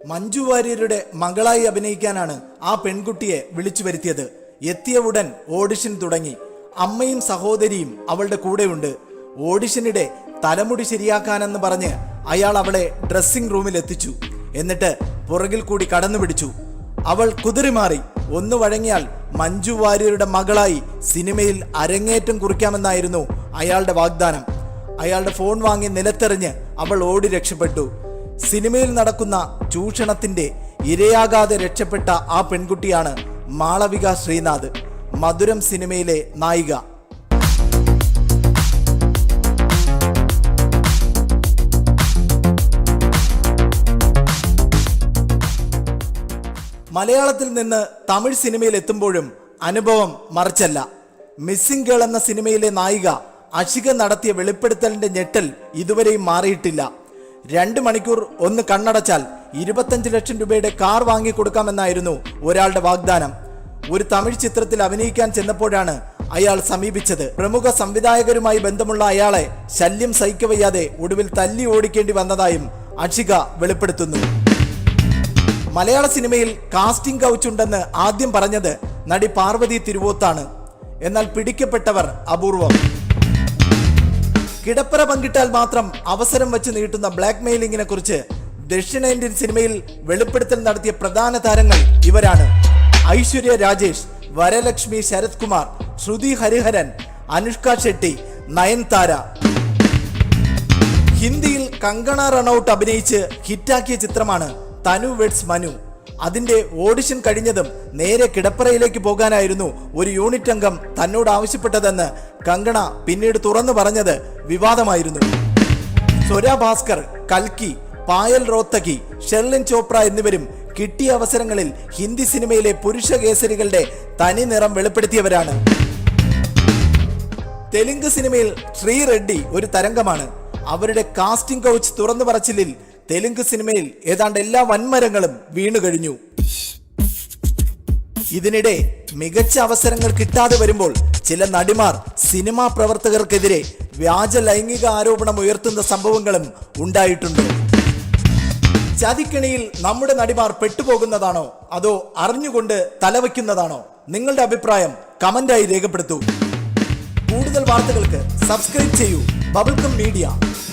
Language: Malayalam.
മഞ്ജു വാര്യരുടെ മകളായി അഭിനയിക്കാനാണ് ആ പെൺകുട്ടിയെ വിളിച്ചു വരുത്തിയത്. എത്തിയ ഉടൻ ഓഡിഷൻ തുടങ്ങി. അമ്മയും സഹോദരിയും അവളുടെ കൂടെയുണ്ട്. ഓഡിഷനിടെ തലമുടി ശരിയാക്കാനെന്ന് പറഞ്ഞ് അയാൾ അവളെ ഡ്രസ്സിംഗ് റൂമിൽ എത്തിച്ചു. എന്നിട്ട് പുറകിൽ കൂടി കടന്നു പിടിച്ചു. അവൾ കുതിറിമാറി. ഒന്ന് വഴങ്ങിയാൽ മഞ്ജു വാര്യരുടെ മകളായി സിനിമയിൽ അരങ്ങേറ്റം കുറിക്കാമെന്നായിരുന്നു അയാളുടെ വാഗ്ദാനം. അയാളുടെ ഫോൺ വാങ്ങി നിലത്തെറിഞ്ഞ് അവൾ ഓടി രക്ഷപ്പെട്ടു. സിനിമയിൽ നടക്കുന്ന ചൂഷണത്തിന്റെ ഇരയാകാതെ രക്ഷപ്പെട്ട ആ പെൺകുട്ടിയാണ് മാളവിക ശ്രീനാഥ്, മധുരം സിനിമയിലെ നായിക. മലയാളത്തിൽ നിന്ന് തമിഴ് സിനിമയിൽ എത്തുമ്പോഴും അനുഭവം മറിച്ചല്ല. മിസ്സിംഗ് ഗേൾ എന്ന സിനിമയിലെ നായിക അഷിക നടത്തിയ വെളിപ്പെടുത്തലിന്റെ ഞെട്ടൽ ഇതുവരെയും മാറിയിട്ടില്ല. 2 മണിക്കൂർ ഒന്ന് കണ്ണടച്ചാൽ 25 ലക്ഷം രൂപയുടെ കാർ വാങ്ങിക്കൊടുക്കാമെന്നായിരുന്നു ഒരാളുടെ വാഗ്ദാനം. ഒരു തമിഴ് ചിത്രത്തിൽ അഭിനയിക്കാൻ ചെന്നപ്പോഴാണ് അയാൾ സമീപിച്ചത്. പ്രമുഖ സംവിധായകരുമായി ബന്ധമുള്ള അയാളെ ശല്യം സഹിക്കവയ്യാതെ ഒടുവിൽ തല്ലി ഓടിക്കേണ്ടി വന്നതായും അഷിക വെളിപ്പെടുത്തുന്നു. മലയാള സിനിമയിൽ കാസ്റ്റിംഗ് കൗച്ച് ഉണ്ടെന്ന് ആദ്യം പറഞ്ഞത് നടി പാർവതി തിരുവോത്താണ്. എന്നാൽ പിടിക്കപ്പെട്ടവർ അപൂർവം. കിടപ്പറ പങ്കിട്ടാൽ മാത്രം അവസരം വെച്ച് നീട്ടുന്ന ബ്ലാക്ക് മെയിലിംഗിനെ കുറിച്ച് ദക്ഷിണേന്ത്യൻ സിനിമയിൽ വെളിപ്പെടുത്തൽ നടത്തിയ പ്രധാന താരങ്ങൾ ഇവരാണ്: ഐശ്വര്യ രാജേഷ്, വരലക്ഷ്മി ശരത് കുമാർ, ശ്രുതി ഹരിഹരൻ, അനുഷ്ക ഷെട്ടി, നയൻതാര. ഹിന്ദിയിൽ കങ്കണ റണൌട്ട് അഭിനയിച്ച് ഹിറ്റാക്കിയ ചിത്രമാണ് തനു വെഡ്സ് മനു. അതിന്റെ ഓഡിഷൻ കഴിഞ്ഞതും നേരെ കിടപ്പറയിലേക്ക് പോകാനായിരുന്നു ഒരു യൂണിറ്റ് അംഗം തന്നോട് ആവശ്യപ്പെട്ടതെന്ന് കങ്കണ പിന്നീട് തുറന്നു പറഞ്ഞത് വിവാദമായിരുന്നു. സ്വര ഭാസ്കർ, കൽക്കി, പായൽ റോത്തകി, ഷെർലിൻ ചോപ്ര എന്നിവരും കിട്ടിയ അവസരങ്ങളിൽ ഹിന്ദി സിനിമയിലെ പുരുഷ കേസരികളുടെ തനി നിറം വെളിപ്പെടുത്തിയവരാണ്. തെലുങ്ക് സിനിമയിൽ ശ്രീ റെഡ്ഡി ഒരു തരംഗമാണ്. അവരുടെ കാസ്റ്റിംഗ് കൗച്ച് തുറന്നു പറച്ചിലിൽ തെലുങ്ക് സിനിമയിൽ ഏതാണ്ട് എല്ലാ വൻമരങ്ങളും വീണു കഴിഞ്ഞു. ഇതിനിടെ മികച്ച അവസരങ്ങൾ കിട്ടാതെ വരുമ്പോൾ ചില നടിമാർ സിനിമാ പ്രവർത്തകർക്കെതിരെ വ്യാജ ലൈംഗിക ആരോപണം ഉയർത്തുന്ന സംഭവങ്ങളും ഉണ്ടായിട്ടുണ്ട്. ചതിക്കെണിയിൽ നമ്മുടെ നടിമാർ പെട്ടുപോകുന്നതാണോ അതോ അറിഞ്ഞുകൊണ്ട് തലവയ്ക്കുന്നതാണോ? നിങ്ങളുടെ അഭിപ്രായം കമന്റായി രേഖപ്പെടുത്തൂ. കൂടുതൽ വാർത്തകൾക്ക് സബ്സ്ക്രൈബ് ചെയ്യൂ ബബിൾക്കം മീഡിയ.